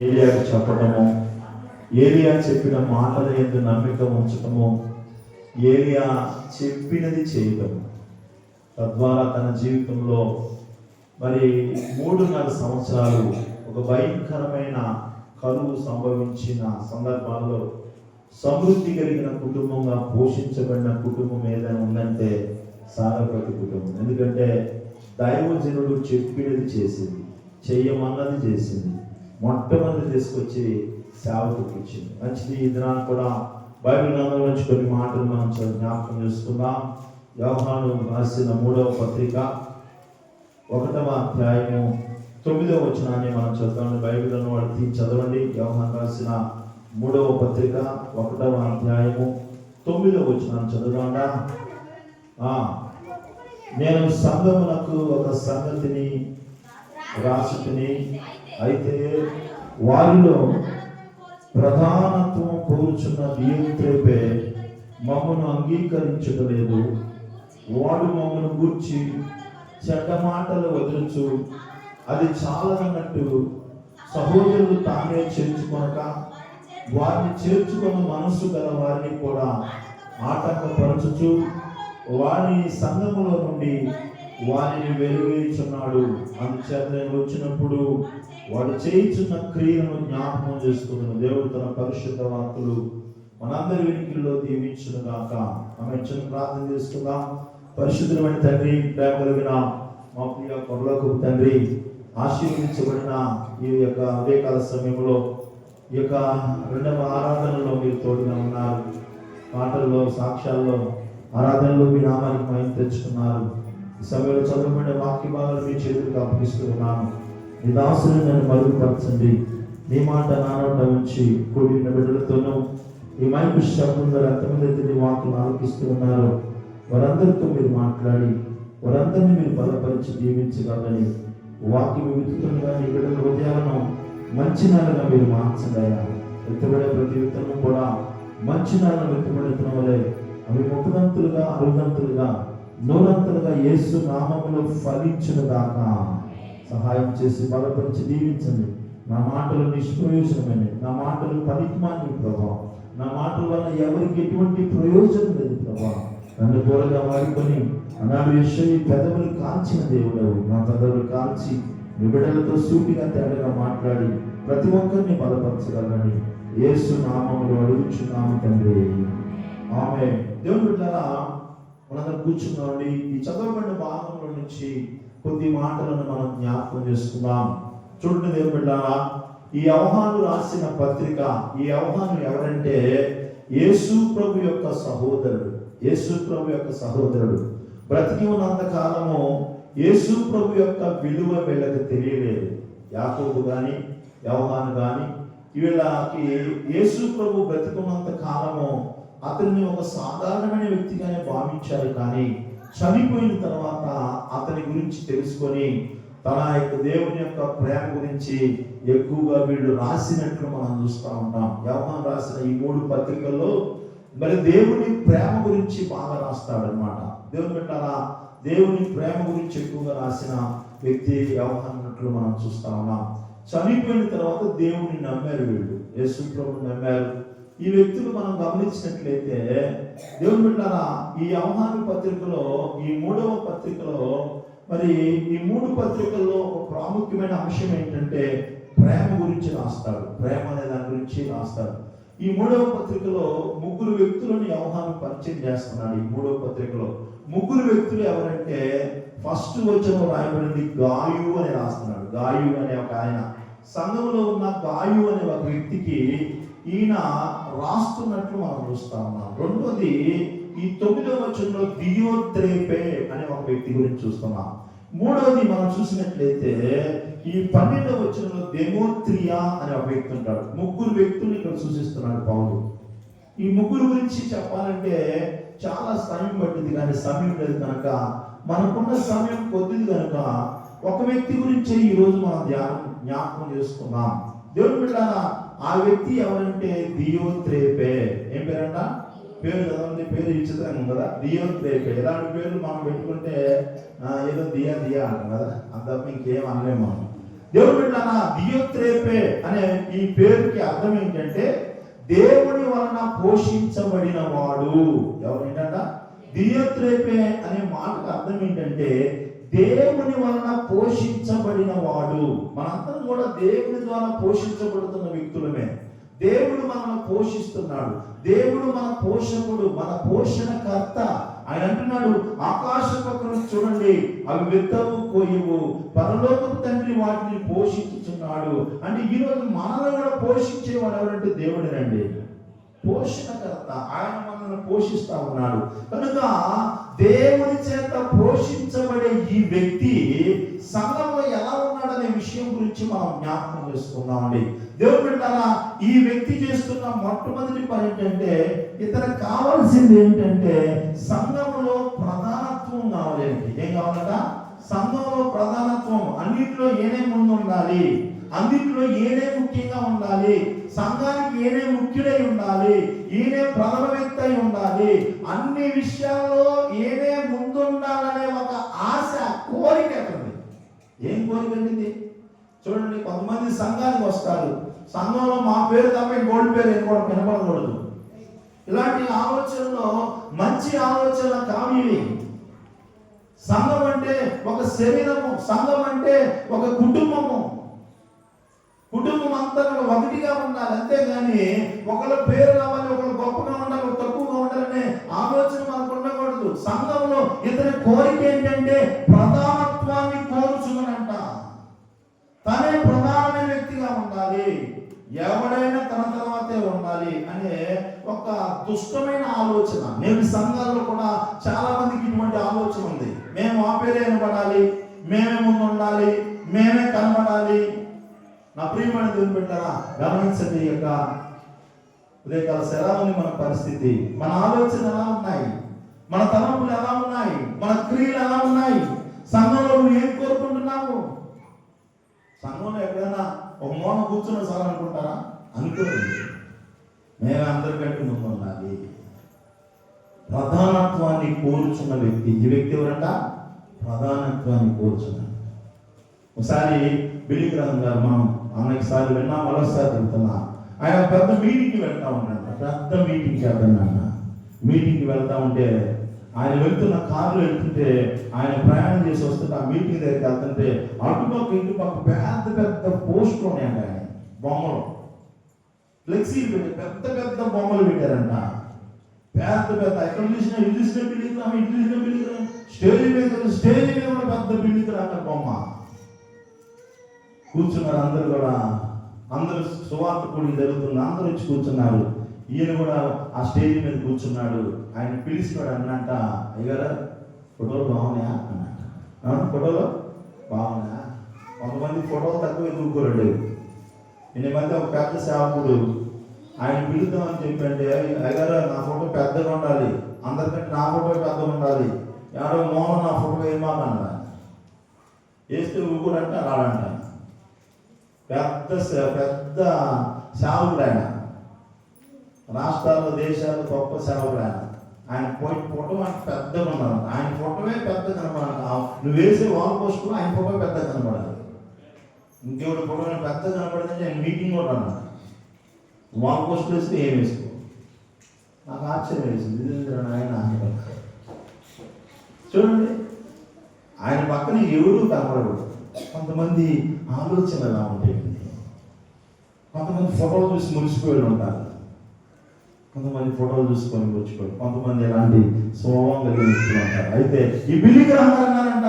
ఏలియాకు చెప్పడము, ఏలియా చెప్పిన మాటల యందు నమ్మిక ఉంచటము, ఏలియా చెప్పినది చేయటము, తద్వారా తన జీవితంలో మరి 3.5 సంవత్సరాలు ఒక భయంకరమైన కరువు సంభవించిన సందర్భాల్లో సమృద్ధి కలిగిన కుటుంబంగా పోషించబడిన కుటుంబం ఏదైనా ఉందంటే సారపతి కుటుంబం. ఎందుకంటే దైవజనుడు చెప్పినది చేసింది, చెయ్యమన్నది చేసింది, మొట్టమొదటి తీసుకొచ్చి సేవకు ఇచ్చింది. మంచిది. ఈ దినాన్ని కూడా బైబిల్ గ్రంథం నుంచి కొన్ని మాటలు మనం జ్ఞాపకం చేసుకుందాం. యోహాను రాసిన 3వ పత్రిక 1వ అధ్యాయము 9వ వచనాన్ని మనం చదువుతాం. బైబిల్ వాడికి చదవండి. యోహాను రాసిన 3వ పత్రిక 1వ అధ్యాయము 9వ వచనాన్ని చదవండి. నేను సంఘమునకు ఒక సంగతిని రాసుకుని, అయితే వారిలో ప్రధానత్వం కోరుచున్న దియోత్రేపే మమ్మను అంగీకరించలేదు. వాడు మమ్మను గూర్చి చెడ్డ మాటలు వదులుచు అది చాలన్నట్టు సహోదరులు తానే చేర్చుకొనక వారిని చేర్చుకున్న మనస్సు గల వారిని కూడా ఆటంకపరచుచు వారి సంఘములో నుండి వారిని వెలువేయుచున్నాడు. అందుచేత నేను వచ్చినప్పుడు వాడు చేయుచున్న క్రియలను జ్ఞాపకం చేసుకున్నాను. దేవుడు తన పరిశుద్ధ వాక్కులు మనందరి వెనుకల్లో దీవించును గాక. ఆమె చిన్న ప్రార్థన చేసుకుందాం. పరిశుద్ధమైన తండ్రి, ప్రేమ కలిగిన మా ప్రియ పరలోకపు తండ్రి, ఆశీర్వదించబడిన ఈ యొక్క ఉదయకాల సమయంలో ఈ యొక్క 2వ ఆరాధనలో మీరు తోడుగా ఉన్నారు. పాటల్లో, సాక్ష్యాల్లో, ఆరాధనలో మీ నామానికి మహిమ తెచ్చుకున్నారు. ఈ సమయంలో చదువుకునే వాక్య భాగాలు మీ చేతులకు అప్పగిస్తూ ఉన్నాను. మీ దాసుని నన్ను మరుగుపరచండి. నీ మాట నానోట ఉంచి కూడిన బిడ్డలతోనూ ఈ మైకు శబ్దం ద్వారా ఎంతమంది నీ వాక్యం ఆలోకిస్తూ ఉన్నారు వారందరితో మీరు మాట్లాడి వారందరినీ మీరు బలపరిచి జీవించగలని వాక్యం విత్తుతుండగా నీ బిడ్డల హృదయాలను మంచి నెలగా మీరు మార్చండి. ఎత్తుబడే ప్రతి విత్తనం కూడా మంచి నెలను ఎత్తుబడుతున్న వలె అవి 30ంతులుగా 60ంతులుగా 100ంతులుగా యేసు నామములో ఫలించును గాక. సహాయం చేసి బలపరిచి దీవించండి. నా మాటలు నిష్ప్రయోజనమైనవి, నా మాటలు పనికిమాలిన ప్రభావం, నా మాటల వల్ల ఎవరికి ఎటువంటి ప్రయోజనం లేదు ప్రభావ. నన్ను దూరంగా వాడుకొని అన్నాడు యెషయి, పెదవులు కాల్చిన దేవుడవు, నా పెదవులు కాల్చి నీ బిడ్డలతో సూటిగా తేటగా మాట్లాడి ప్రతి ఒక్కరిని బలపరచగలని యేసు నామములో అడుగుచున్నాము తండ్రి, ఆమేన్. దేవుని బిడ్డలారా, మనందరం కూర్చున్నామండి. ఈ చదవబడిన భాగంలో నుంచి కొద్ది మాటలను మనం జ్ఞాపకం చేసుకుందాం. చూడండి దేవుని బిడ్డలారా, ఈ యోహాను రాసిన పత్రిక, ఈ యోహాను ఎవరంటే యేసు ప్రభు యొక్క సహోదరుడు. యేసు ప్రభు యొక్క సహోదరుడు. బ్రతికి ఉన్నంత కాలము యేసు ప్రభు యొక్క విలువ వీళ్ళకి తెలియలేదు. యాకోబు కానీ యోహాను కానీ వీళ్ళకి యేసు ప్రభు బ్రతికున్నంత కాలము అతన్ని ఒక సాధారణమైన వ్యక్తిగానే భావించారు. కానీ చనిపోయిన తర్వాత అతని గురించి తెలుసుకొని తన యొక్క దేవుని యొక్క ప్రేమ గురించి ఎక్కువగా వీళ్ళు రాసినట్లు మనం చూస్తూ ఉంటాం. యోహాను రాసిన ఈ 3 పత్రికల్లో మరి దేవుని ప్రేమ గురించి బాగా రాస్తాడనమాట. దేవుని పెట్టారా, దేవుని ప్రేమ గురించి ఎక్కువగా రాసిన వ్యక్తి యోహాను అన్నట్లు మనం చూస్తా ఉన్నాం. చనిపోయిన తర్వాత దేవుని నమ్మారు వీళ్ళు, యేసు ప్రభువుని నమ్మారు. ఈ వ్యక్తులు మనం గమనించినట్లయితే దేవుని బిడ్డలారా, ఈ యోహాను పత్రికలో, ఈ 3వ పత్రికలో, మరి ఈ 3 పత్రికల్లో ఒక ప్రాముఖ్యమైన అంశం ఏంటంటే ప్రేమ గురించి రాస్తాడు. ప్రేమ అనే దాని గురించి రాస్తాడు. ఈ 3వ పత్రికలో 3 వ్యక్తులను యోహాను పరిచయం చేస్తున్నాడు. ఈ 3వ పత్రికలో 3 వ్యక్తులు ఎవరంటే, ఫస్ట్ వచనం రాయబడింది గాయు అని రాస్తున్నాడు. గాయు అనే ఒక ఆయన, సంఘంలో ఉన్న గాయు అనే ఒక వ్యక్తికి ఈయన రాస్తున్నట్లు మనం చూస్తా ఉన్నాం. రెండోది, ఈ 9వ వచనంలో దియోత్రేపే అనే ఒక వ్యక్తి గురించి చూస్తున్నాం. మూడవది మనం చూసినట్లయితే ఈ 12వ వచనంలో డెమోత్రియా అనే ఒక వ్యక్తి ఉంటాడు. 3 వ్యక్తులు ఇక్కడ సూచిస్తున్నాడు పౌలు. ఈ 3 గురించి చెప్పాలంటే చాలా సమయం పట్టింది, కానీ సమయం లేదు కనుక, మనకున్న సమయం కొద్దిది కనుక ఒక వ్యక్తి గురించి ఈరోజు మనం జ్ఞాపకం చేసుకున్నాం. దేవుని బిడ్డలారా, ఆ వ్యక్తి ఎవరంటే దియోత్రేపే. ఏం పేరంట? పేరు చదవండి. పేరు విచిత్రంగా ఉంది కదా, దియోత్రేపే. ఇలాంటి పేర్లు మనం పెట్టుకుంటే ఏదో దియా దియా అంటాం కదా, అంత ఇంకేం అనలేము మనం. దేవుడు బిడ్డలారా, దియోత్రేపే అనే ఈ పేరుకి అర్థం ఏంటంటే దేవుని వలన పోషించబడిన వాడు. ఎవరేంటంట? దియోత్రేపే అనే మాటకు అర్థం ఏంటంటే దేవుని వలన పోషించబడిన వాడు. మనందరం కూడా దేవుని ద్వారా పోషించబడుతున్న వ్యక్తులమే. దేవుడు మనల్ని పోషిస్తున్నాడు. దేవుడు మన పోషకుడు, మన పోషణకర్త. ఆయన అంటున్నాడు, ఆకాశ పక్షులను చూడండి, అవి విత్తవు కోయవు, పరలోకపు తండ్రి వాటిని పోషించుచున్నాడు. అంటే ఈరోజు మనల్ని కూడా పోషించేవాడు ఎవరంటే దేవుడేనండి, పోషణకర్త. ఆయన మనల్ని పోషిస్తా ఉన్నాడు. కనుక దేవుని చేత పోషించబడే ఈ వ్యక్తి సంఘంలో ఎలా ఉన్నాడనే విషయం గురించి మనం జ్ఞాపకం చేసుకుందామండి. దేవుడు బిడ్డలారా, ఈ వ్యక్తి చేస్తున్న మొట్టమొదటి పని ఏంటంటే, ఇతనికి కావాల్సింది ఏంటంటే సంఘంలో ప్రధానత్వం కావాలి. ఏం కావాలట? సంఘంలో ప్రధానత్వం. అన్నింటిలో ఏనే ముందు ఉండాలి, అన్నింటిలో ఏనే ముఖ్యంగా ఉండాలి, సంఘానికి ఏనే ముఖ్యుడై ఉండాలి, ఈయనే ప్రథమ వ్యక్తి అయి ఉండాలి, అన్ని విషయాల్లో ఏనే ముందు ఉండాలనే ఒక ఆశ, కోరిక ఉంది. ఏం కోరిక అండి? చూడండి, కొంతమంది సంఘానికి వస్తారు, సంఘంలో మా పేరు తప్ప గోల్డ్ పేరు ఏం కూడా వినపడకూడదు. ఇలాంటి ఆలోచనలో మంచి ఆలోచన కావి. సంఘం అంటే ఒక శరీరము, సంఘం అంటే ఒక కుటుంబము. కుటుంబం అంతా ఒకటిగా ఉండాలి, అంతేగాని ఒకళ్ళ పేరు రావాలి, ఒకళ్ళు గొప్పగా ఉండాలి, ఒక తక్కువగా ఉండాలనే ఆలోచన మనకు ఉండకూడదు. సంఘంలో ఇతని కోరిక ఏంటంటే ప్రధానత్వాన్ని కోరుచున్నానంట. తనే ప్రధానమైన వ్యక్తిగా ఉండాలి, ఎవడైనా తన తర్వాతే ఉండాలి అనే ఒక దుష్టమైన ఆలోచన. నేటి సంఘాల్లో కూడా చాలా మందికి ఇటువంటి ఆలోచన ఉంది. మేము ఆ పేరే వినబడాలి, మేమే ముందు ఉండాలి, మేమే కనబడాలి. నా ప్రియమైన దేవుని బిడ్డలారా, గమనించండి, ఈ యొక్క ఉదయకాల శరావుని మన పరిస్థితి, మన ఆలోచన ఎలా ఉన్నాయి, మన తలంపులు ఎలా ఉన్నాయి, మన క్రియలు ఎలా ఉన్నాయి, సంఘంలో నువ్వు ఏం కోరుకుంటున్నావు? సంఘంలో ఎక్కడైనా ఒక మూల కూర్చున్న సార్ అనుకుంటారా? అనుకోండి, మేమే అందరికంటే ముందు ఉండాలి. ప్రధానత్వాన్ని కోరుచున్న వ్యక్తి ఈ వ్యక్తి ఎవరంట? ప్రధానత్వాన్ని కోరుచున్నాడు. ఒకసారి బిల్లి గ్రంథం గారు మనం అనేకసార్లు విన్నా, మరోసారి వెళ్తున్నా. ఆయన పెద్ద మీటింగ్కి వెళ్తా ఉన్నాడు. పెద్ద మీటింగ్కి వెళ్తున్నా. మీటింగ్కి వెళ్తా ఉంటే ఆయన వెళ్తున్న కారులో వెళ్తుంటే, ఆయన ప్రయాణం చేసి వస్తుంటే ఆ మీటింగ్ దగ్గరికి వెళ్తుంటే అటుపక్క ఇటుపక్క పెద్ద పెద్ద పోస్టులు ఉన్నాయంట. ఆయన బొమ్మలు, ఫ్లెక్సీలు పెట్టి పెద్ద పెద్ద బొమ్మలు పెట్టారంట. పెద్ద పెద్ద, ఎక్కడ చూసినా ఇటు చూసిన బిల్డింగ్, ఇటు చూసిన బిల్డింగ్, స్టేజ్ మీద కూడా పెద్ద బిల్డింగ్ అంట బొమ్మ. కూర్చున్నారు అందరూ కూడా. అందరూ సువార్త కూడి జరుగుతుంది, అందరూ వచ్చి కూర్చున్నారు. ఈయన కూడా ఆ స్టేజ్ మీద కూర్చున్నాడు. ఆయన పిలిచినాడు అన్నట్ట, అయ్యారా ఫోటోలు బాగున్నాయా అన్నట్ట. ఫోటోలు బాగున్నాయా? కొంతమంది ఫోటోలు తక్కువ ఎదుర్కోలేడు. ఈ మధ్య ఒక పెద్ద సేవకుడు ఆయన పిలుద్దామని చెప్పండి, అయ్యారా నా ఫోటో పెద్దగా ఉండాలి, అందరికంటే నా ఫోటో పెద్దగా ఉండాలి, ఎవరో మోహన్ నా ఫోటో ఏమాకన్నా వేస్తే ఊరుకోడు అంటే అలాడంట. పెద్ద పెద్ద సేవకుడు ఆయన, రాష్ట్రాల్లో దేశాల్లో గొప్ప సేవకుడు ఆయన. ఆయన ఫోటో అంటే పెద్దగా ఉన్నారు. ఆయన ఫోటోనే పెద్ద కనపడాలి. నువ్వు వేసే వాల్ పోస్టులో ఆయన ఫోటో పెద్ద కనపడాలి. ఇంకెవరి ఫోటో పెద్ద కనపడిందంటే ఆయన మీటింగ్ కూడా అన్నాడు. వాల్ పోస్టులు వేస్తే ఏం వేసుకో. నాకు ఆశ్చర్యం వేసింది. ఆయన చూడండి, ఆయన పక్కన ఎవరు కనపడరు. కొంతమంది ఆలోచన ఎలా ఉంటాయి. కొంతమంది ఫోటోలు చూసి మురిసిపోయి ఉంటారు, కొంతమంది ఫోటోలు చూసుకొని మురిసిపోయి, కొంతమంది ఎలాంటి స్వభావం కలిగిన వ్యక్తులు ఉంటారు. అయితే ఈ బిల్లి గ్రంథం అన్నారంట,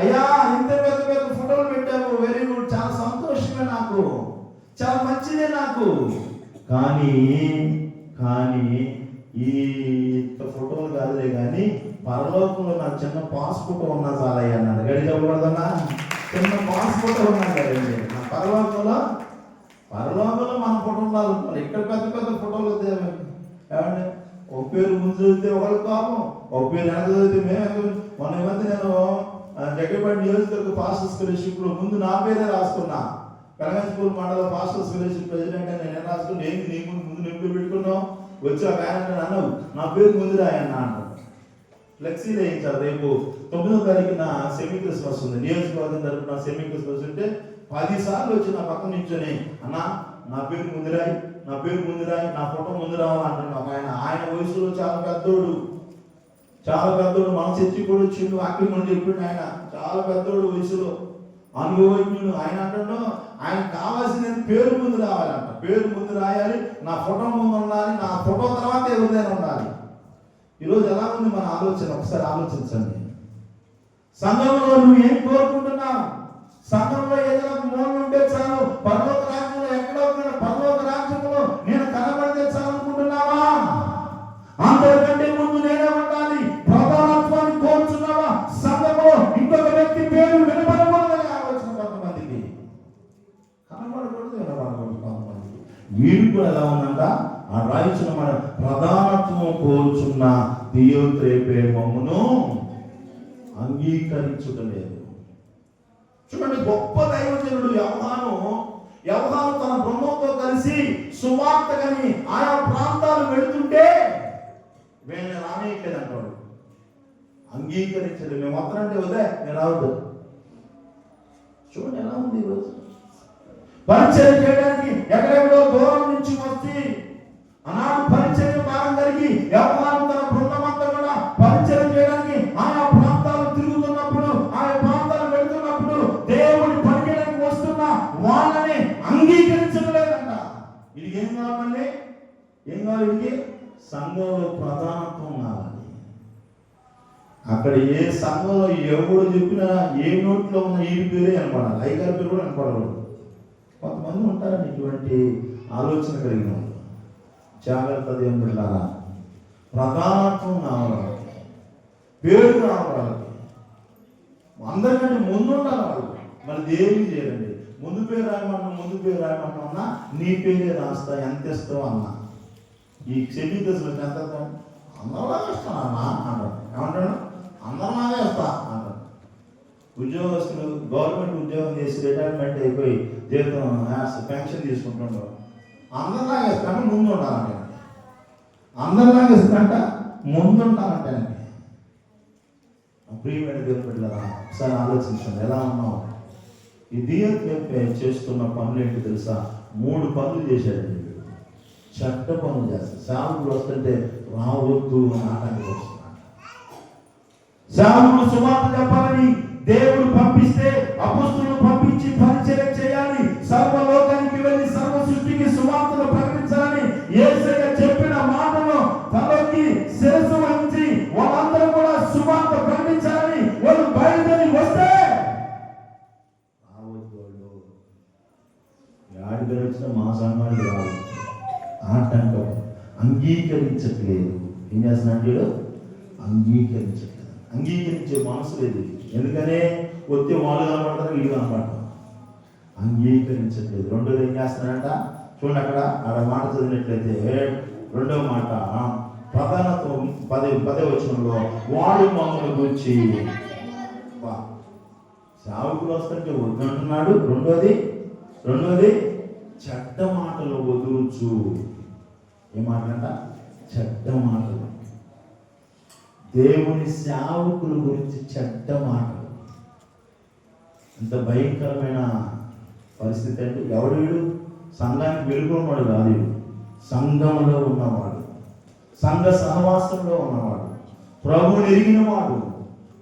అయ్యా ఇంత పెద్ద పెద్ద ఫోటోలు పెట్టాము, వెరీ గుడ్, చాలా సంతోషమే, నాకు చాలా మంచిదే నాకు. కానీ ఈ ఫోటోలు కాదులే, కానీ పరలోకంలో నాకు చిన్న పాస్ ఫోటో ఉన్నా చాలా అన్నాడు. గడి చెప్పకూడదన్నా, చిన్న పాస్ ఫోటో ఉన్నా కదండి. నా పరలోకంలో మన ఫోటోలు అనుకోవాలి. ఇక్కడ పెద్ద పెద్ద ఫోటోలు ఏమండి, ఒక పేరు ముందు చదివితే ఒకళ్ళు పాపం, ఒక పేరు వెనక చదివితే మేము. మొన్న మధ్య నేను జగ్గపేట నియోజకవర్గ పాస్టర్స్ ఫెలోషిప్లో ముందు నా పేరే రాసుకున్నా. కనగంజపూర్ మండల పాస్టర్స్ ఫెలోషిప్ ప్రెసిడెంట్ అని నేను రాసుకుని, ఏంటి నీ ముందు నింపు పెట్టుకున్నావు, వచ్చి ఒక ఆయన అన్నావు నా పేరు ముందు రాయన్న అంటారు. ఫ్లెక్సీలు వేయించారు. రేపు 9వ తారీఖున సెమీ క్రిస్మస్ ఉంది. నియోజకవర్గం తరఫున సెమీ క్రిస్మస్ ఉంటే 10 సార్లు వచ్చి నా పక్కన నిల్చొని, అన్నా నా పేరు ముందురాయి, నా పేరు ముందురాయి, నా ఫోటో ముందు రావాలంటున్నాడు ఒక ఆయన. ఆయన వయసులో చాలా పెద్దోడు, మన చర్చి కూడా వచ్చిండు, అక్కడి నుండి చెప్పిండు. ఆయన చాలా పెద్దోడు వయసులో, అనుభవజ్ఞుడు. ఆయన అంటాడు ఆయన కావాల్సిన పేరు ముందు రావాలంట, పేరు ముందు రాయాలి, నా ఫోటో ముందు ఉండాలి, నా ఫోటో తర్వాత ఎవరిదైనా ఉండాలి. ఈరోజు ఎలా ఉంది మన ఆలోచన? ఒకసారి ఆలోచించండి. సంఘంలో నువ్వు ఏం కోరుకుంటున్నావు? సంఘంలో ఏదైనా మూలం ఉంటే చాలు, పరలోక రాజ్యంలో ఎక్కడో పరలోక రాజ్యంలో నేను కనబడితే చాలు అనుకుంటున్నావా? అందరికంటే ముందు నేనే ఉండాలి, ప్రధానత్వాన్ని కోరుచున్నావా? సంఘంలో ఇంకొక వ్యక్తి పేరు వినపడకూడదని ఆలోచన కొంతమందికి, కనబడకూడదు, వినపడకూడదు కొంతమందికి. వీడు కూడా ఎలా ఉందంట, ఆ రాయించిన మన ప్రధానత్వం కోరుచున్న దియోత్రేపే మమ్మును అంగీకరించుటలేదు. చూడండి, గొప్ప దైవజనుడు యవహాను తన బృందంతో కలిసి సువార్తకని ఆయా ప్రాంతాలు వెళుతుంటే వీళ్ళని రానేయట్లేదంటాడు, అంగీకరించలేదు. మేము వస్తానంటే వదే నేను రావద్దు. చూడండి ఎలా ఉంది ఈరోజు. పరిచయం చేయడానికి ఎక్కడెక్కడో దూరం నుంచి వచ్చి ఆనాడు పరిచయం భారం కలిగి యవహాను తన బృందమంతా కూడా పరిచయం చేయడానికి ఆయా ప్రాంతాలు తిరుగుతున్నప్పుడు, ఆయా ప్రాంతాలు వెళ్తున్నప్పుడు దేవుడి పరిచయానికి వస్తున్న వాళ్ళని అంగీకరించలేదంట. ఇది ఏం కావాలండి? ఏం కావాలి? ఇది సంఘంలో ప్రధానత్వం కావాలి. అక్కడ ఏ సంఘంలో ఎవరు చెప్పినా ఏ నోట్లో ఉన్న ఈ పేరే అనపడాలి, అయ్యగారి పేరు కూడా అనపడకూడదు. కొంతమంది ఉంటారని ఇటువంటి ఆలోచన కలిగిన వాళ్ళు. జాగ్రత్త దేవుని బిడ్డలారా, ప్రధానత్వం కావాలి, పేరు కావాలి, అందరికంటే ముందు ఉండాలి వాళ్ళు. మరి దేవి చేయండి, ముందు పేరు రాయమన్నా నీ పేరే రాస్తా, ఎంత ఇస్తావు అన్నా. ఈ చెల్లి దశలో ఎంత అందరిలాగా ఇస్తాను అన్నా అంటాడు. ఏమంటాడు? అందరిలాగా ఇస్తా అంటాడు. ఉద్యోగస్తులు గవర్నమెంట్ ఉద్యోగం చేసి రిటైర్మెంట్ అయిపోయి జీతం పెన్షన్ తీసుకుంటుంటారు. అందరిలాగా ఇస్తాను, ముందు ఉండాలంటే, అందరిలాగా ఇస్తాంట ముందు ఉండాలంటే. ప్రియమైన దేవుని బిడ్డలారా, ఒకసారి ఆలోచించండి ఎలా ఉన్నావు. ఈ దియోత్రేపే చేస్తున్న పనులు ఏంటి తెలుసా? 3 పనులు చేశాడండి. చట్ట పనులు చేస్తాడు. సేవకుడు వస్తుంటే రావద్దు అని ఆటంకం వస్తున్నాడు. సేవకుడు సువార్త చెప్పాలని దేవుడు పంపిస్తే అపొస్తలులను పంపించి పరిచయం చేయాలి, సర్వలోకానికి వెళ్ళి సర్వ సృష్టికి సువార్తను ప్రకటించాలని యేసయ్య చెప్పిన మాటను తలకి శిరస్సు వహించి వాళ్ళందరూ కూడా సువార్త ప్రకటించాలని వాళ్ళు బయలుదేరి వస్తే ఆడికి వచ్చిన మా సంఘానికి రాదు, ఆటంకం, అంగీకరించట్లేదు. ఏం చేస్తున్నాడు? అంగీకరించట్లేదు. అంగీకరించే మనసు లేదు. ఎందుకనే వచ్చే వాళ్ళు కనపడతారు, వీళ్ళు కనపడతారు. అంగీకరించట్లేదు. రెండోది ఏం చేస్తున్నాడంట? చూడండి, అక్కడ మాట చదివినట్లయితే రెండవ మాట ప్రధానత్వం 10వ వచనంలో వాడు మమ్మల్ని గురించి సేవకులు వస్తుంటే వద్దంటున్నాడు. రెండోది చెడ్డ మాటలు వదులుచు. ఏ మాటలంట? చెడ్డ మాటలు. దేవుని సేవకుల గురించి చెడ్డ మాటలు. ఎంత భయంకరమైన పరిస్థితి అంటే, ఎవడు వీడు? సంఘానికి వెలుగున్నవాడు కాదు, సంఘంలో ఉన్నవాడు, సంఘ సహవాసంలో ఉన్నవాడు, ప్రభువుని ఎరిగినవాడు,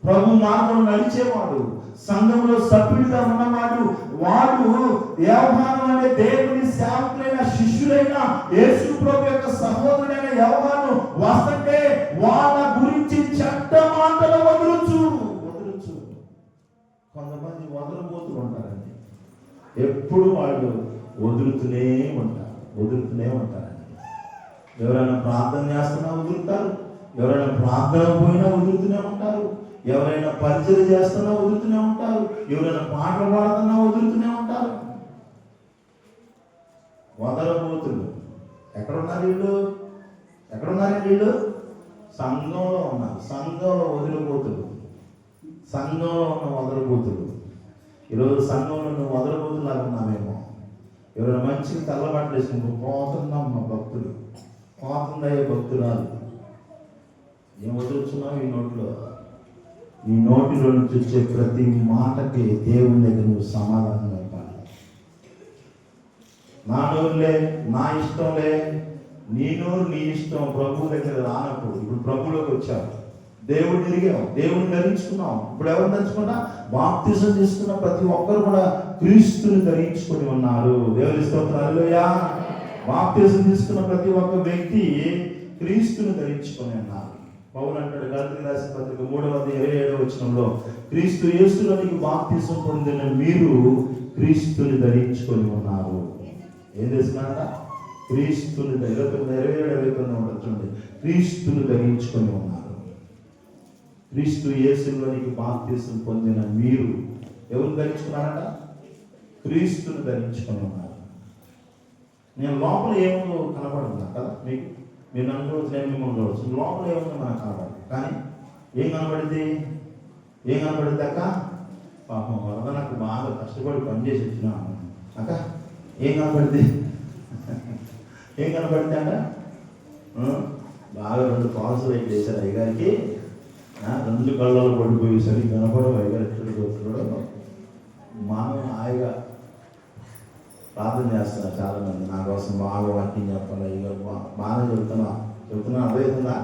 ప్రభు మార్గంలో నడిచేవాడు, సంఘంలో సభ్యుడిగా ఉన్నవాడు. వాడు యవహాను అనే దేవుని సేవకులైన శిష్యులైన యేసు ప్రభు యొక్క సహోదరుడైన యవహాను వస్తుంటే వాళ్ళ గురించి చెడ్డ మాటలు వదలుచు. కొంతమంది వదలబోతూ ఉంటారండి. ఎప్పుడు వాళ్ళు వదులుతూనే ఉంటారండి. ఎవరైనా ప్రార్థన చేస్తున్నా వదులుతారు, ఎవరైనా ప్రార్థన పోయినా వదులుతూనే ఉంటారు, ఎవరైనా పరిచయం చేస్తున్నా వదులుతూనే ఉంటారు, ఎవరైనా పాటలు పాడుతున్నా వదులుతూనే ఉంటారు. వదలబోతులు ఎక్కడున్నారు వీళ్ళు? సంఘంలో ఉన్నారు. సంఘంలో వదిలిపోతులు, సంఘంలో ఉన్న వదలబోతులు. ఈరోజు సంఘంలో నువ్వు వదలబోతులాగా ఉన్నామేమో. ఎవరైనా మంచిగా తెల్లబట్టలు వేసుకుంటూ పోతున్నాం మా భక్తులు, పోతుందయ్యే భక్తురాలు. ఏం వదులుచున్నావు? ఈ నోటిలో నుంచి వచ్చే ప్రతి మాటకి దేవుని దగ్గర నువ్వు సమాధానం ఇవ్వాలి. నా నోరులే, నా ఇష్టంలే, నీ నోరు నీ ఇష్టం ప్రభు దగ్గర రానప్పుడు ఇప్పుడు ప్రభులోకి వచ్చావు, దేవుడిని ఎరిగావు, దేవుని ధరించుకున్నావు. ఇప్పుడు ఎవరు ధరించుకున్నా? బాప్తిజం తీసుకున్న ప్రతి ఒక్కరు కూడా క్రీస్తుని ధరించుకొని ఉన్నారు. దేవుని స్తోత్రం, హల్లెలూయా. బాప్తిజం తీసుకున్న ప్రతి ఒక్క వ్యక్తి క్రీస్తుని ధరించుకొని ఉన్నారు. పౌలు అంటాడు గలతీయులకు రాసిన పత్రిక 3:27 క్రీస్తు యేసులో నీకు బాప్తిజం పొందిన మీరు క్రీస్తుని ధరించుకొని ఉన్నారు. ఏం చేస్తున్నారట? క్రీస్తుని 27 ఉంటుంది. క్రీస్తుని ధరించుకొని ఉన్నారు. క్రీస్తు యేసులో నీకు బాప్తిజం పొందిన మీరు ఎవరు ధరించుకున్నారట? క్రీస్తుని ధరించుకొని ఉన్నారు. నేను లోపల ఏముందో కనపడుతున్నా కదా మీకు, మీరు నన్ను చూడవచ్చు, నేను మిమ్మల్ని చూడవచ్చు. లోపల ఏముందో మనకు కనపడదు. కానీ ఏం కనపడింది? ఏం కనపడింది అక్క? పాపం వరద నాకు బాగా కష్టపడి పనిచేసి వచ్చినాను అక్క. ఏం కనపడింది? ఏం కనపడింది అక్క? బాగా 2 పాల్స్ వెయిట్ చేశారు అయ్యగారికి. 2 కళ్ళలో పడిపోయి సరి కనపడవు. అయ్యగారు ఎక్కడికి వస్తున్నాడో మనం హాయిగా ప్రార్థన చేస్తున్నారు చాలామంది. నా కోసం బాగా వాక్యం చెప్పాలి అయ్యగారు, బాగా చెప్తున్నా అర్థమవుతుందా?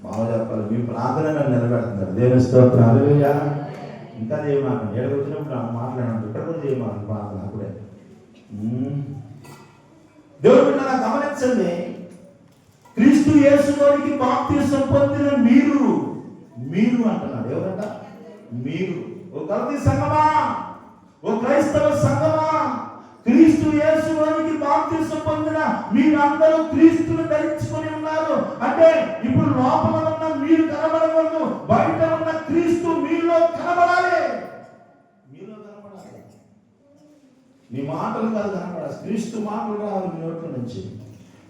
బాగా చెప్పాలి. మీ ప్రార్థన నన్ను నిలబెడుతున్నారు. దేవుని స్తోత్రం, హల్లెలూయా. ఇంకా చేయమాకండి, ఎక్కడికి వచ్చినప్పుడు మాట్లాడండి, ఇక్కడ కూడా చేయమాకండి ప్రార్థన. అప్పుడే దేవుడు నా గమనించండి, క్రీస్తు యేసులోనికి బాప్తిజం పొందిన మీరు అంటున్నాడు. ఎవరంట? మీరు. ఓ గలతీ సంఘమా, ఓ క్రైస్తవ సంఘమా, క్రీస్తు యేసులోనికి బాప్తిజం పొందిన మీరందరూ క్రీస్తుని ధరించుకొని ఉన్నారు. అంటే ఇప్పుడు లోపల ఉన్న మీరు కనబడకూడదు, బయట ఉన్న క్రీస్తు మీలో కనబడాలి. మీలో కనబడాలి. మీ మాటలు కాదు కనబడాలి, క్రీస్తు మాటలు రావాలి మీ నోట్ల నుంచి.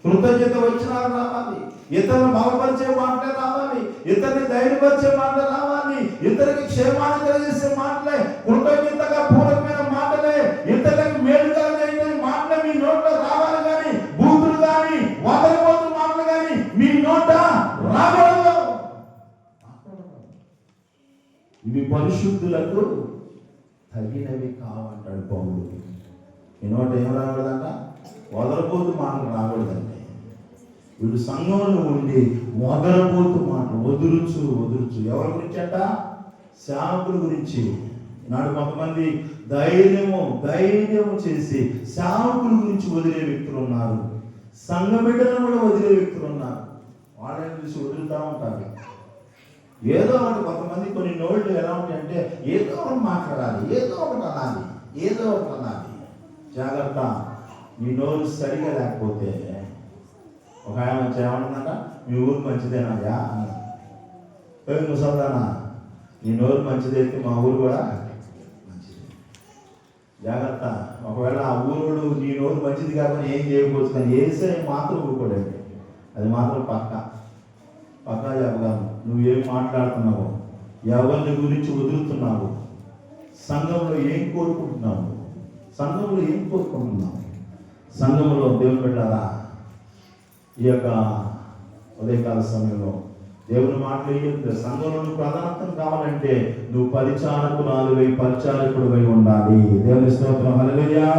కృతజ్ఞత వచనాలు రావాలి, ఇతరులను బలపరిచే మాటలే రావాలి, ఇతరుని ధైర్యపరిచే మాటలే రావాలి, ఇతరులకి క్షేమాన్ని కలిగేసే మాటలే, కృతజ్ఞతగా పూర్వకమైన మాటలే, ఇతరులకు మేలు కలిగే మాటలే మీ నోట్లో రావాలి. కానీ బూతులు కానీ వదలబోతు మాటలు కానీ మీ నోట రాకూడదు. ఇవి పరిశుద్ధులకు తగినవి కావంటాడు పౌలు. మీ నోట ఏం రాకూడదంట? వదలబోతు మాటలు రాకూడదండి. వీడు సంఘంలో ఉండి వదలబోతు మాటలు వదులుచు. ఎవరి గురించి అంట? సేవకుల గురించి. నాడు కొంతమంది ధైర్యము చేసి సేవకుల గురించి వదిలే వ్యక్తులు ఉన్నారు, సంఘ బిడ్డలను కూడా వదిలే వ్యక్తులు ఉన్నారు. వాళ్ళని చూసి వదులుతూ ఉంటారు. ఏదో ఒకటి కొంతమంది కొన్ని నోళ్ళు ఎలా ఉంటాయంటే ఏదో ఒకటి మాట్లాడాలి, ఏదో ఒకటి అనాలి. జాగ్రత్త, మీ నోరు సరిగా లేకపోతే. ఒక ఆయన వచ్చి ఏమంటుందంట, మీ ఊరు మంచిదేనాయా అన్న. ముసల్దానా, నీ నోరు మంచిదైతే మా ఊరు కూడా మంచిది. జాగ్రత్త, ఒకవేళ ఆ ఊరోడు నీ నోరు మంచిది కాకుండా ఏం చేయకపోవచ్చు, కానీ వేసే మాత్రం ఊరుకోలేదు. అది మాత్రం పక్కా చెప్పగలను. నువ్వేం మాట్లాడుతున్నావు, ఎవరిని గురించి వదులుతున్నావు, సంఘంలో ఏం కోరుకుంటున్నావు, సంఘంలో దేవుని బిడ్డలారా, ఈ యొక్క ఉదయకాల సమయంలో దేవుని మాటలు ఏం చెప్తారు? సంఘంలో నువ్వు ప్రధానత్వం కావాలంటే నువ్వు పరిచారకుడివై ఉండాలి. దేవుని స్తోత్రం, హల్లెలూయా.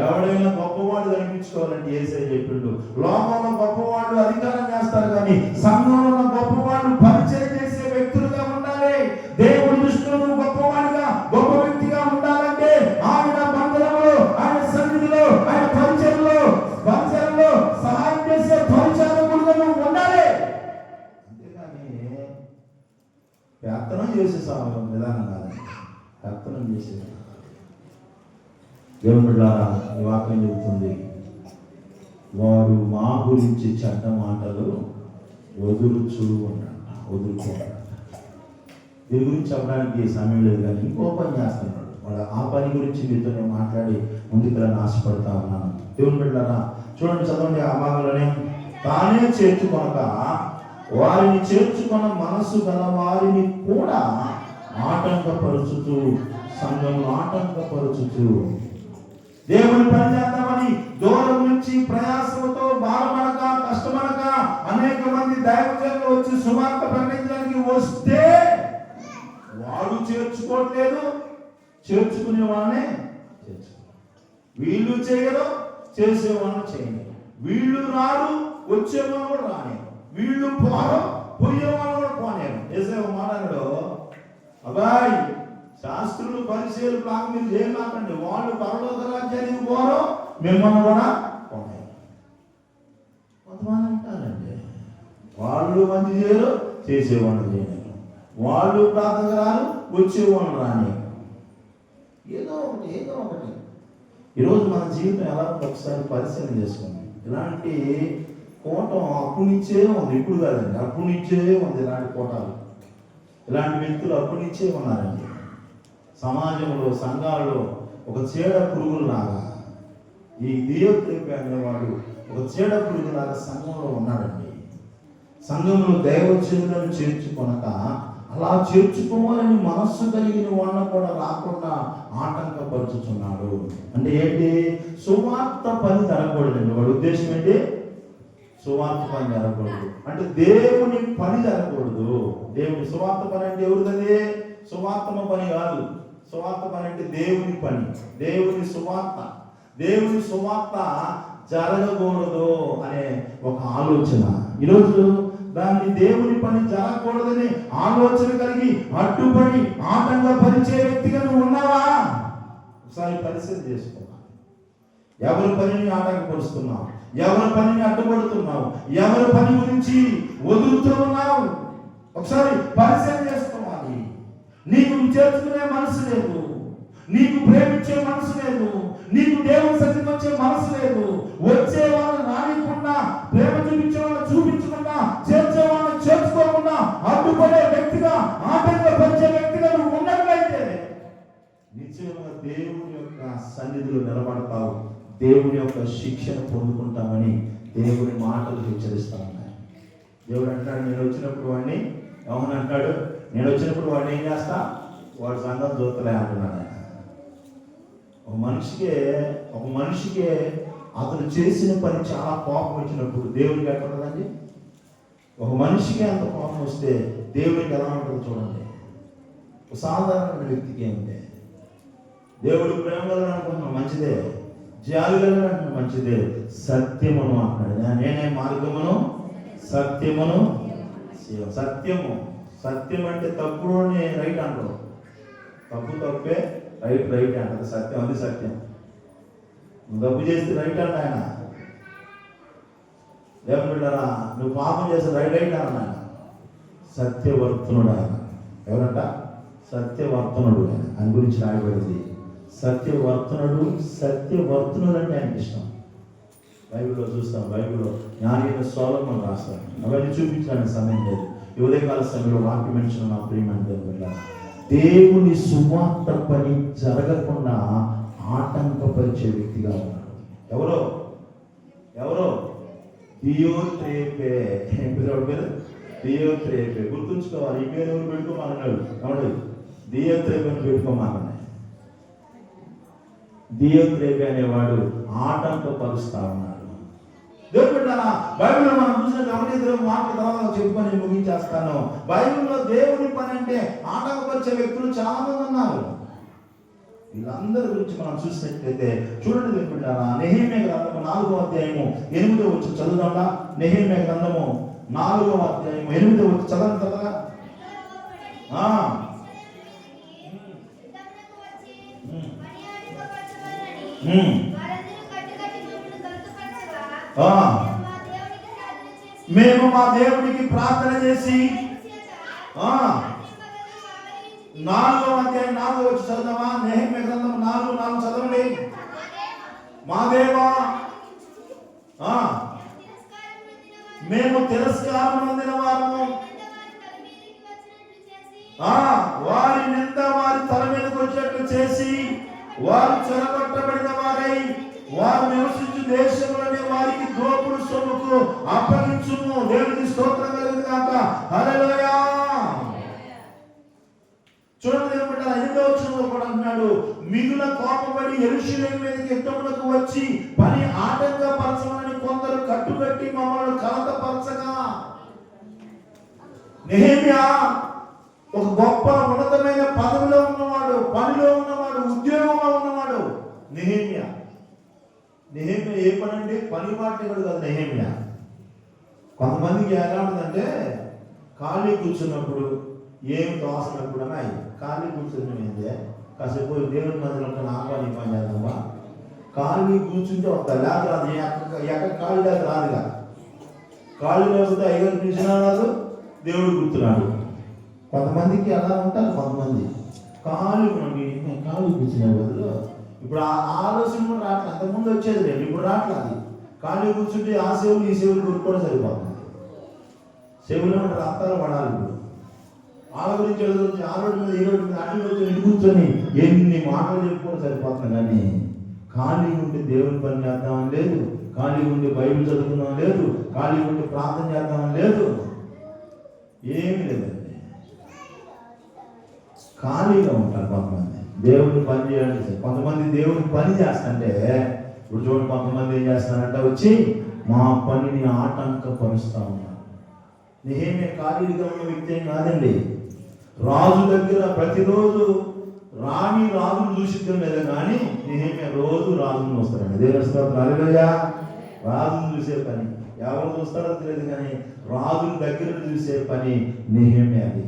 ఎవడైనా గొప్పవాడు కనిపించుకోవాలంటే యేసయ్య చెప్పిండు. లోకంలో గొప్పవాళ్ళు అధికారం చేస్తారు, కానీ సంఘంలో ఉన్న గొప్పవాళ్ళు పరిచయం చేసే వ్యక్తులుగా ఉండాలి. దేవుడి దృష్టిలో నువ్వు గొప్పవాడిగా, గొప్ప వ్యక్తిగా ఉండాలంటే ఆయన మందిరంలో, ఆయన సన్నిధిలో, ఆయన పరిచయంలో సహాయం చేసే పరిచారకుడుగా నువ్వు ఉండాలి. అంతేగాని ప్రార్థన చేసే విధానం కాదు, ప్రార్థన చేసే. దేవుని బిడ్డలారా, ఈ వాక్యం చెబుతుంది, వారు మా గురించి చెడ్డ మాటలు వదులుకోండి. దీని గురించి చెప్పడానికి సమయం లేదు, కానీ ఇంకో పని చేస్తున్నాడు వాడు. ఆ పని గురించి మీతో నేను మాట్లాడి ముందుకెళ్ళని ఆశపడతా ఉన్నాను. దేవుని బిడ్డలారా, చూడండి, చదవండి ఆ భాగంలోనే. తానే చేర్చుకొనక వారిని చేర్చుకొన మనసు గల వారిని కూడా ఆటంకపరుచుతూ, సంఘమును ఆటంకపరుచుతూ, దేవుని పని చేద్దామని దూరం నుంచి ప్రయాసంతో భారమనక కష్టమనక అనేక మంది దైవజనులు వచ్చి సువార్త ప్రకటించడానికి వస్తే వాడు చేర్చుకోవట్లేదు, చేర్చుకునే వాళ్ళనే వీళ్ళు చేయరు, చేసేవాళ్ళు చేయని. వీళ్ళు రారు, వచ్చేవాళ్ళు కూడా రాని. వీళ్ళు పోరు, పోయేవాళ్ళు కూడా పోనేరు. ఏసేవ మాట్లాడు, అబ్బాయి శాస్త్రులు పరిచయాలు కాక మీరు చేయమాకండి, వాళ్ళు పరలోక రాజ్యానికి పోరు, మిమ్మల్ని కూడా పోనేరు. కొంతమంది అంటారండి, వాళ్ళు మంచి చేయరు, చేసేవాళ్ళు చేయలేరు. వాళ్ళు ప్రార్థన రారు, వచ్చేవాళ్ళు రాని. ఏదో ఒకటి. ఈరోజు మన జీవితం ఎలా ఉందో ఒకసారి పరిశీలన చేసుకుందాం. ఇలాంటి కోటం అప్పు నుంచే ఉంది, ఇప్పుడు కాదండి, అప్పు నుంచే ఉంది. ఇలాంటి కోటాలు, ఇలాంటి వ్యక్తులు అప్పు నుంచే ఉన్నారండి. సమాజంలో, సంఘాలలో ఒక చీడ పురుగులాగా ఈ దియోత్రేపి అనేవాడు ఒక చీడ పురుగులాగా సంఘంలో ఉన్నాడండి. సంఘంలో దైవజనులను చేర్చుకొనక, అలా చేర్చుకోవాలని మనస్సు కలిగిన వాళ్ళను కూడా రాకుండా ఆటంకపరుచుతున్నాడు. అంటే ఏంటి? సువార్త పని జరగకూడదండి. వాడి ఉద్దేశం ఏంటి? సువార్త పని జరగకూడదు అంటే దేవుని పని జరగకూడదు. దేవుని సువార్త పని అంటే ఎవరిది? సువార్తమ పని కాదు. సువార్త పని అంటే దేవుని పని, దేవుని సువార్త. దేవుని సువార్త జరగకూడదు అనే ఒక ఆలోచన. ఈరోజు దాన్ని దేవుని పని జరగకూడదని ఆలోచన కలిగి అడ్డుపడి ఆటంకపరిచే వ్యక్తిగా నువ్వు ఉన్నావా? ఒకసారి పరిశీలన చేసుకున్నా. ఎవరి పనిని ఆటంకపరుస్తున్నావు? ఎవరి పనిని అడ్డుపడుతున్నావు? ఎవరి పని గురించి వదులుతూ ఉన్నావు? ఒకసారి పరిశీలన చేసుకోవాలి. నీకు చేర్చుకునే మనసు లేదు, నీకు ప్రేమించే మనసు లేదు, నీకు దేవుని సన్నిధికి వచ్చే మనసు లేదు. వచ్చే వాళ్ళని రానికుండా, ప్రేమ చూపించే వాళ్ళని చూపించకుండా, చేర్చే వాళ్ళని చేర్చుకోకుండా అడ్డుపడే వ్యక్తిగా, ఆటంకపరిచే వ్యక్తిగా నువ్వు ఉన్నట్లయితే నిశ్చయంగా దేవుని యొక్క సన్నిధిలో నిలబడతావు, దేవుని యొక్క శిక్షణ పొందుకుంటామని దేవుని మాటలు హెచ్చరిస్తా ఉన్నాయి. దేవుడు అంటాడు, నేను వచ్చినప్పుడు వాడిని ఏమని అంటాడు? నేను వచ్చినప్పుడు వాడిని ఏం చేస్తా? వాడి సంగతి చూస్తలే అంటున్నాడు. ఒక మనిషికే అతను చేసిన పని చాలా కోపం వచ్చినప్పుడు దేవునికి ఎట్లా ఉంటుందండి? ఒక మనిషికి అంత కోపం వస్తే దేవునికి ఎలా ఉంటుందో చూడండి. ఒక సాధారణ వ్యక్తికి ఏమిటి? దేవుడు ప్రేమ గలను అనుకుంటున్నాం, మంచిదే. జాలి గలను అంటున్నాం, మంచిదే. సత్యమును అంటున్నాడు. నేనే మార్గమును, సత్యమును. సత్యం అంటే తప్పుడు రైట్ అంటారు, తప్పే రైట్ అంటారు. సత్యం అది సత్యం. నువ్వు తప్పు చేస్తే రైట్ అంట ఆయన. దేవుడా నువ్వు పాపం చేస్తే రైట్ అన్న ఆయన. సత్యవర్తనుడు ఆయన. ఎవరంట? సత్యవర్తనుడు ఆయన. ఆయన గురించి రాయబడింది సత్యవర్తనుడు అంటే ఆయనకి ఇష్టం. బైబిల్లో చూస్తాం, బైబిల్లో జ్ఞానైన సొలొమోను రాస్తాడు. అవన్నీ చూపించడానికి సమయం లేదు. ఈ ఉదయకాల సమయంలో వాక్యం mention నా ప్రియమైన దేవుడా, దేవుని సువార్త పని జరగకుండా ఆటంకపరిచే వ్యక్తిగా ఉన్నాడు. ఎవరో దియోత్రేపే. దియోత్రేపే గుర్తుంచుకోవాలి. ఈ పేరు ఎవరు పెట్టుకోమన్నాడు? ఎవడు? దియోత్రేపేని పెట్టుకోమన్నాడు. దియోత్రేపే అనేవాడు ఆటంకపరుస్తా ఉన్నాడు. దేవుడు బైబిల్లో మనం చూసిన గమనిద్దరు మాటల తర్వాత చెప్పుకొని ముగించేస్తాను. బైబిల్లో దేవుని పని అంటే ఆటంకపరిచే వ్యక్తులు చాలా మంది ఉన్నారు. వీళ్ళందరి గురించి మనం చూసినట్లయితే చూడండి దేవుడారా, నెహెమ్యా గ్రంథము 4వ అధ్యాయము 8వ వచనం చదువుదామా? నెహెమ్యా గ్రంథము 4వ అధ్యాయము 8వ వచనం చదవండి కదా. మేము మా దేవునికి ప్రార్థన చేసి 4వ అధ్యాయం 4వ వచనం చదువుదామా? నెహెమ్యా గ్రంథం 4:4 చదవండి. మా దేవా మేము తిరస్కారం పొందిన వారము, వారి నింద వారి తల మీదకి వచ్చేట్లు చేసి, వారు చెరగొట్టబడిన వారై వారు నివసించు దేశంలోని వారికి దోపుడు సొమ్ముకు అప్పగించుము. దేవునికి స్తోత్రం కలుగును గాక. హల్లెలూయా. చూడండి దేవుడు 8వ వచనంలో కూడా అంటున్నాడు, మిగుల కోపపడి యెరూషలేము మీదకి యుద్ధమునకు వచ్చి పని ఆటంకపరచమని కొందరు కట్టుకట్టి మమ్మల్ని కలతపరచగా. నెహెమ్యా ఒక గొప్ప ఉన్నతమైన పదవిలో ఉన్నవాడు, పనిలో ఉన్నవాడు, ఉద్యోగంలో ఉన్నవాడు. నెహెమ్యా ఏ పని అంటే పని మాట్లాడు కదా నెహెమ్యా. కొంతమందికి ఎలా ఉంటుందంటే ఖాళీ కూర్చున్నప్పుడు ఏం తోసినప్పుడు అని ఖాళీ కూర్చుని ఏంటి కాసేపు దేవుని మందిరంలో ఆహ్వాని పని చేద్దామా, ఖాళీ కూర్చుంటే వస్తా లేక రాదు, ఎక్కడ ఖాళీ లేక రాదుగా. ఖాళీ లేకపోతే అయ్యగారు పిలిచినా రాదు, దేవుడు గుర్తున్నాడు. కొంతమందికి అలా ఉంటారు. కొంతమంది ఖాళీ కూర్చునే బదులు ఇప్పుడు ఆ ఆలోచన కూడా రావట్లేదు. అంతకుముందు వచ్చేది లేదు, ఇప్పుడు రావట్లేదు. ఖాళీ కూర్చుంటే ఆ సేవలు ఈ సేవలు కొనుక్కోవడం సరిపోతుంది. సేవలు రక్తాలు పడాలి. ఇప్పుడు వాళ్ళ గురించి ఎదుగుతుంది, ఆ రోడ్డు మీద ఈ రోడ్డు మీద అన్ని వచ్చి కూర్చొని ఎన్ని మాటలు చెప్పుకోవడం సరిపోతుంది. కానీ ఖాళీ ఉండి దేవుని పని చేద్దామని లేదు, ఖాళీ ఉండి బైబిల్ చదువుకుందాం లేదు, ఖాళీ ఉండి ప్రార్థన చేద్దామని లేదు, ఏమీ లేదండి. ఖాళీగా ఉంటారు కొంతమంది. దేవుడిని పని చేయాలి. కొంతమంది దేవుడిని పని చేస్తుంటే ఇప్పుడు చూడండి, కొంతమంది ఏం చేస్తారంటే వచ్చి మా పనిని ఆటంకపరుస్తూ ఉన్నారు. నెహెమ్యా ఖాళీగా ఉన్న వ్యక్తి ఏం కాదండి. రాజు దగ్గర ప్రతిరోజు రాజును చూసిద్దాం లేదా కానీ నెహెమ్యా రోజు రాజును వస్తారండి. దేవుని స్తోత్రం హల్లెలూయా. రాజును చూసే పని ఎవరు చూస్తారో తెలియదు కానీ రాజుని దగ్గర చూసే పని నెహెమ్యాది.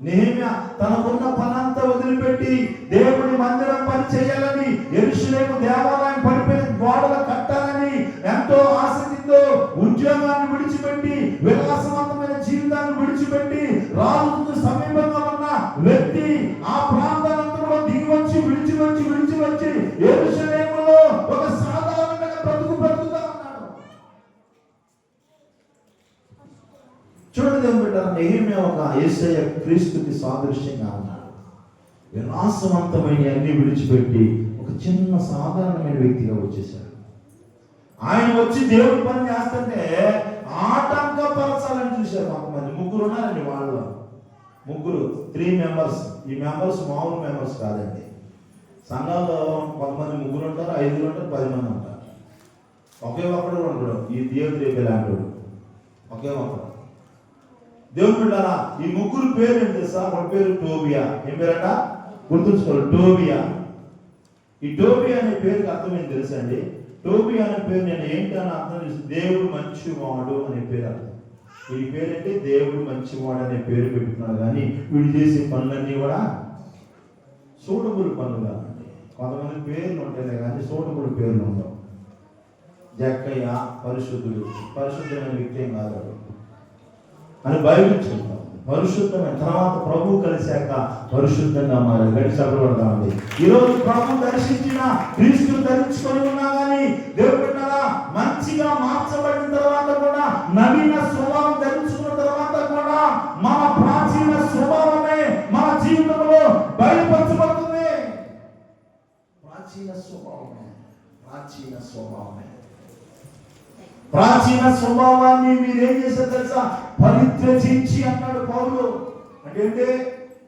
నెహెమ్యా తనకున్న పనంతా వదిలిపెట్టి దేవుడి మందిరం పని చేయాలని, యెరూషలేము దేవాలయం పడిపోయిన గోడలు కట్టాలని ఎంతో ఆసక్తితో ఉద్యోగాన్ని విడిచిపెట్టి, విలాసవంతమైన జీవితాన్ని విడిచిపెట్టి, రాజుకు సమీపంగా ఉన్న వ్యక్తి ఆ ప్రాంతాలంతా కూడా దిగి వచ్చి విడిచి యెరూషలేములో ఒక సాధారణంగా బ్రతుకుతా ఉన్నాడు. చూడండి ఏమంటారు, నెహెమ్యా ఒక యేసయ్య క్రీస్తుకి సాదృశ్యంగా ఉన్నాడు. విలాసవంతమైన అన్ని విడిచిపెట్టి ఒక చిన్న సాధారణమైన వ్యక్తిగా వచ్చేసాడు. ఆయన వచ్చి దేవుడి పని చేస్తుంటే ఆటంకపరచాలని చూశారు కొంతమంది. ముగ్గురు ఉన్నారండి వాళ్ళు, ముగ్గురు 3 మెంబర్స్. ఈ మెంబర్స్ మామూలు మెంబర్స్ కాదండి. సంఘాల్లో కొంతమంది ముగ్గురు ఉంటారు, 5 ఉంటారు, 10 మంది ఉంటారు. ఒకే ఒక్కడు ఉంటాడు ఈ దేవుడు రేపే లాంటి ఒకే ఒక్కడు. దేవుడు బిడ్డలారా, ఈ ముగ్గురు పేరు ఏం తెలుసా? ఒక పేరు టోబియా. ఏం పేరట? గుర్తుంచుకోవాలి, టోబియా. ఈ టోబియా అనే పేరుకి అర్థం ఏం తెలుసా అండి? టోబియా అనే పేరు నేను ఏంటని అర్థం చేసి దేవుడు మంచివాడు అనే పేరు అర్థం. వీడి పేరు అంటే దేవుడు మంచివాడు అనే పేరు పెట్టుకున్నాడు. కానీ వీడు చేసే పనులన్నీ కూడా సూటబుల్ పనులు కాదండి. కొంతమంది పేర్లు ఉంటాయి కానీ సూటబుల్ పేర్లు ఉండవు. జక్కయ్య పరిశుద్ధమైన వ్యక్తి ఏం కాదు అని బైబిల్ చెప్తాం. పరిశుద్ధమైన తర్వాత ప్రభు కలిశాక పరిశుద్ధంగా మారాలి. గట్టి చదవబడతామండి. ఈరోజు ప్రభు దర్శించిన క్రీస్తుని ధరించుకొని ఉన్నా కానీ దేవుడు మంచిగా మార్చబడిన తర్వాత కూడా, నవీన స్వభావం ధరించుకున్న తర్వాత కూడా మన ప్రాచీన స్వభావమే మన జీవితంలో బయలుపరచబడుతుంది. ప్రాచీన స్వభావాన్ని మీరేం చేశారు తెలుసా? పరిత్యజించి అన్నాడు పౌలు. అంటే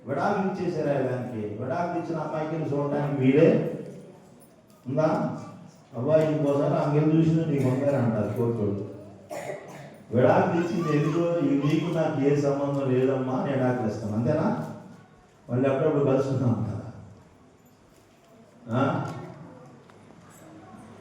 విడాకులు ఇచ్చేసారు. దానికి విడాకులు ఇచ్చిన అమ్మాయికి చూడటానికి వీడే ఉందా? అబ్బాయి ఇంకోసారి అంగెలు చూసిన నీకు ఉండాలి అంటారు కోర్టులు. విడాకులు ఇచ్చింది ఎందుకో, నీకు నాకు ఏ సంబంధం లేదమ్మా, నేను విడాకులు ఇస్తాను అంతేనా? మళ్ళీ అప్పుడప్పుడు కలుసుకుంటాం కదా.